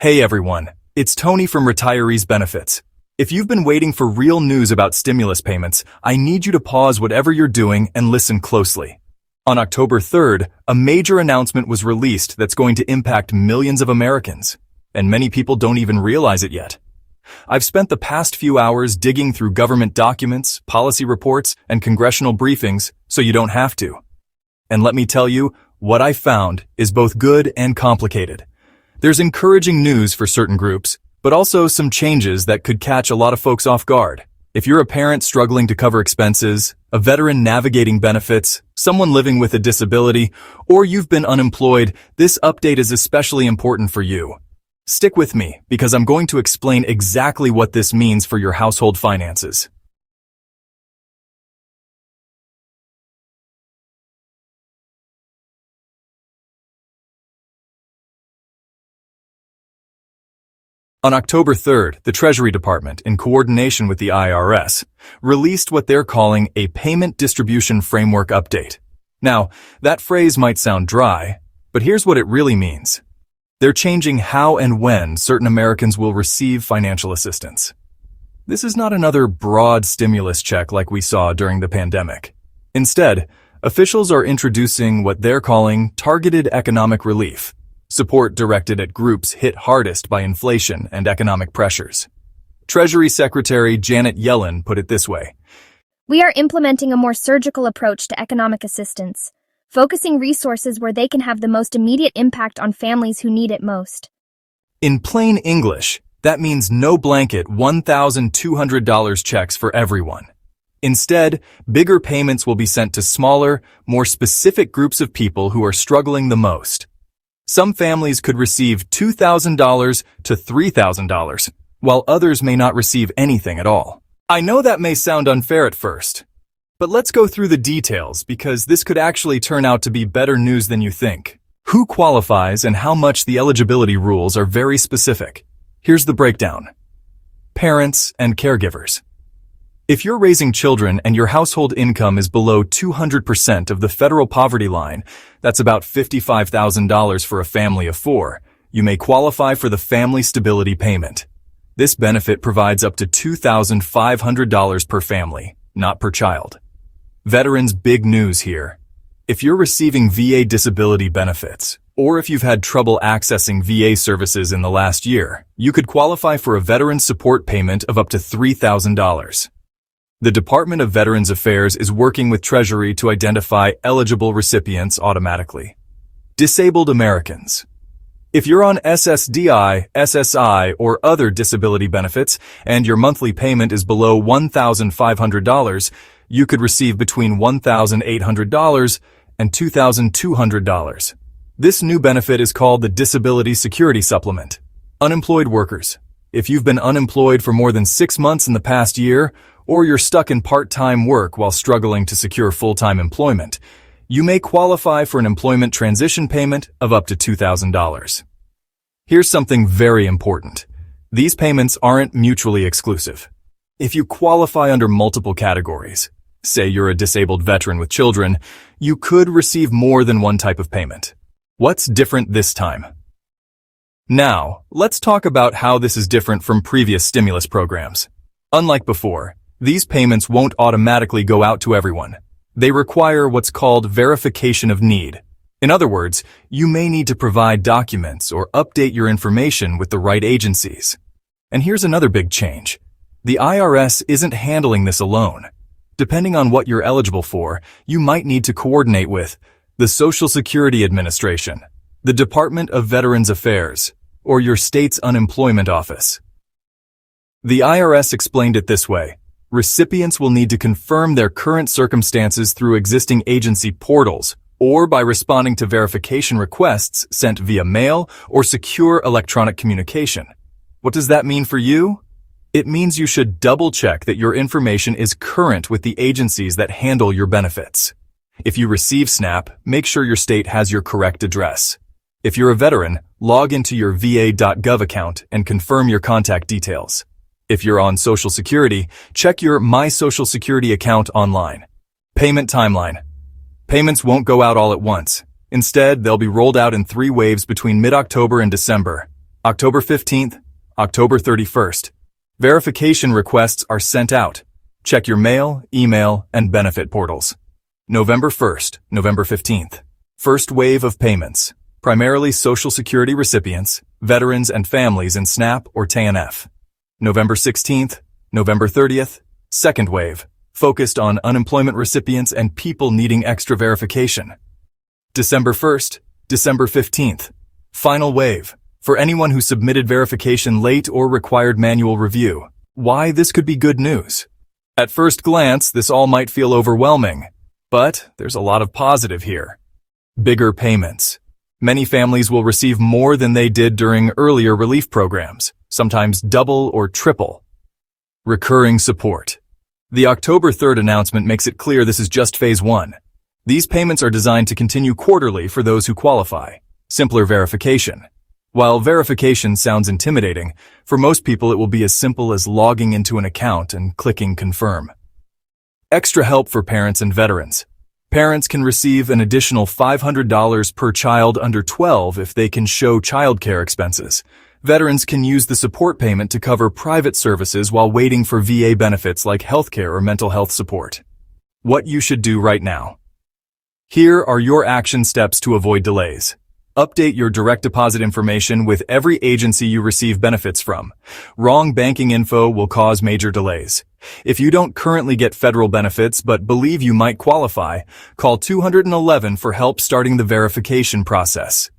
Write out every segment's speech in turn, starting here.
Hey everyone, it's Tony from Retirees Benefits. If you've been waiting for real news about stimulus payments, I need you to pause whatever you're doing and listen closely. On October 3rd, a major announcement was released that's going to impact millions of Americans, and many people don't even realize it yet. I've spent the past few hours digging through government documents, policy reports, and congressional briefings so you don't have to. And let me tell you, what I found is both good and complicated. There's encouraging news for certain groups, but also some changes that could catch a lot of folks off guard. If you're a parent struggling to cover expenses, a veteran navigating benefits, someone living with a disability, or you've been unemployed, this update is especially important for you. Stick with me, because I'm going to explain exactly what this means for your household finances. On October 3rd, the Treasury Department, in coordination with the IRS, released what they're calling a Payment Distribution Framework Update. Now, that phrase might sound dry, but here's what it really means. They're changing how and when certain Americans will receive financial assistance. This is not another broad stimulus check like we saw during the pandemic. Instead, officials are introducing what they're calling targeted economic relief, support directed at groups hit hardest by inflation and economic pressures. Treasury Secretary Janet Yellen put it this way. We are implementing a more surgical approach to economic assistance, focusing resources where they can have the most immediate impact on families who need it most. In plain English, that means no blanket $1,200 checks for everyone. Instead, bigger payments will be sent to smaller, more specific groups of people who are struggling the most. Some families could receive $2,000 to $3,000, while others may not receive anything at all. I know that may sound unfair at first, but let's go through the details because this could actually turn out to be better news than you think. Who qualifies and how much the eligibility rules are very specific. Here's the breakdown. Parents and caregivers. If you're raising children and your household income is below 200% of the federal poverty line, that's about $55,000 for a family of four, you may qualify for the Family Stability Payment. This benefit provides up to $2,500 per family, not per child. Veterans, big news here. If you're receiving VA disability benefits, or if you've had trouble accessing VA services in the last year, you could qualify for a veteran support payment of up to $3,000. The Department of Veterans Affairs is working with Treasury to identify eligible recipients automatically. Disabled Americans. If you're on SSDI, SSI, or other disability benefits, and your monthly payment is below $1,500, you could receive between $1,800 and $2,200. This new benefit is called the Disability Security Supplement. Unemployed workers. If you've been unemployed for more than 6 months in the past year, or you're stuck in part-time work while struggling to secure full-time employment, you may qualify for an employment transition payment of up to $2,000. Here's something very important. These payments aren't mutually exclusive. If you qualify under multiple categories, say you're a disabled veteran with children, you could receive more than one type of payment. What's different this time? Now, let's talk about how this is different from previous stimulus programs. Unlike before, these payments won't automatically go out to everyone. They require what's called verification of need. In other words, you may need to provide documents or update your information with the right agencies. And here's another big change. The IRS isn't handling this alone. Depending on what you're eligible for, you might need to coordinate with the Social Security Administration, the Department of Veterans Affairs, or your state's unemployment office. The IRS explained it this way. Recipients will need to confirm their current circumstances through existing agency portals or by responding to verification requests sent via mail or secure electronic communication. What does that mean for you? It means you should double-check that your information is current with the agencies that handle your benefits. If you receive SNAP, make sure your state has your correct address. If you're a veteran, log into your va.gov account and confirm your contact details. If you're on Social Security, check your My Social Security account online. Payment timeline. Payments won't go out all at once. Instead, they'll be rolled out in 3 waves between mid-October and December. October 15th, October 31st. Verification requests are sent out. Check your mail, email, and benefit portals. November 1st, November 15th. First wave of payments, primarily Social Security recipients, veterans and families in SNAP or TANF. November 16th, November 30th. Second wave, focused on unemployment recipients and people needing extra verification. December 1st, December 15th. Final wave, for anyone who submitted verification late or required manual review. Why this could be good news? At first glance, this all might feel overwhelming, but there's a lot of positive here. Bigger payments. Many families will receive more than they did during earlier relief programs, sometimes double or triple. Recurring support. The October 3rd announcement makes it clear this is just phase 1. These payments are designed to continue quarterly for those who qualify. Simpler verification. While verification sounds intimidating, for most people it will be as simple as logging into an account and clicking confirm. Extra help for parents and veterans. Parents can receive an additional $500 per child under 12 if they can show childcare expenses. Veterans can use the support payment to cover private services while waiting for VA benefits like healthcare or mental health support. What you should do right now. Here are your action steps to avoid delays. Update your direct deposit information with every agency you receive benefits from. Wrong banking info will cause major delays. If you don't currently get federal benefits but believe you might qualify, call 211 for help starting the verification process.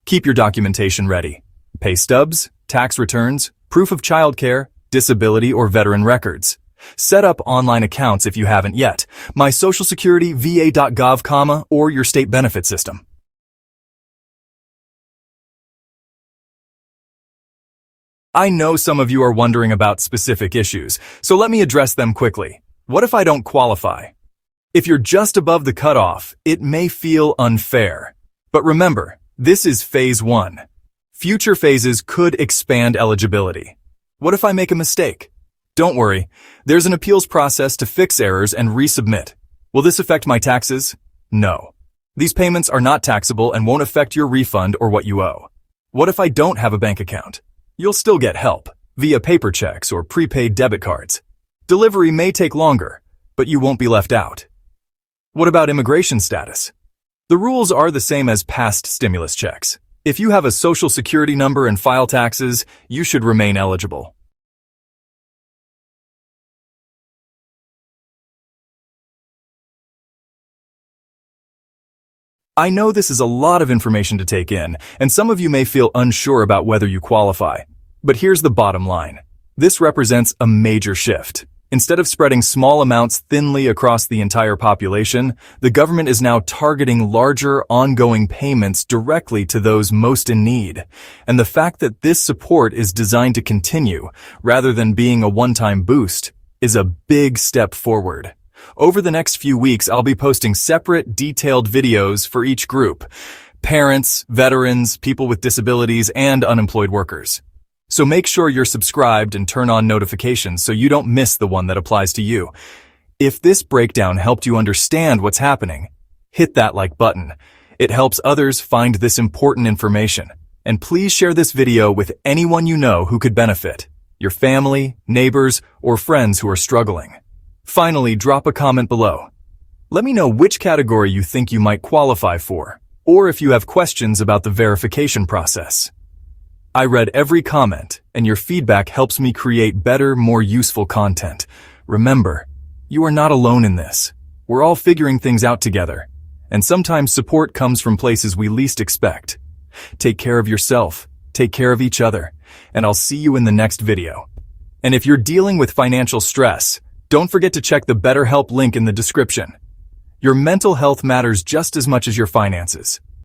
Keep your documentation ready. Pay stubs, tax returns, proof of childcare, disability, or veteran records. Set up online accounts if you haven't yet. My Social Security, va.gov, or your state benefit system. I know some of you are wondering about specific issues, so let me address them quickly. What if I don't qualify? If you're just above the cutoff, it may feel unfair. But remember, this is phase 1. Future phases could expand eligibility. What if I make a mistake? Don't worry, there's an appeals process to fix errors and resubmit. Will this affect my taxes? No. These payments are not taxable and won't affect your refund or what you owe. What if I don't have a bank account? You'll still get help via paper checks or prepaid debit cards. Delivery may take longer, but you won't be left out. What about immigration status? The rules are the same as past stimulus checks. If you have a Social Security number and file taxes, you should remain eligible. I know this is a lot of information to take in, and some of you may feel unsure about whether you qualify. But here's the bottom line. This represents a major shift. Instead of spreading small amounts thinly across the entire population, the government is now targeting larger, ongoing payments directly to those most in need. And the fact that this support is designed to continue, rather than being a one-time boost, is a big step forward. Over the next few weeks, I'll be posting separate, detailed videos for each group: parents, veterans, people with disabilities, and unemployed workers. So make sure you're subscribed and turn on notifications so you don't miss the one that applies to you. If this breakdown helped you understand what's happening, hit that like button. It helps others find this important information. And please share this video with anyone you know who could benefit: your family, neighbors, or friends who are struggling. Finally, drop a comment below. Let me know which category you think you might qualify for, or if you have questions about the verification process. I read every comment, and your feedback helps me create better, more useful content. Remember, you are not alone in this. We're all figuring things out together, and sometimes support comes from places we least expect. Take care of yourself, take care of each other, and I'll see you in the next video. And if you're dealing with financial stress, don't forget to check the BetterHelp link in the description. Your mental health matters just as much as your finances.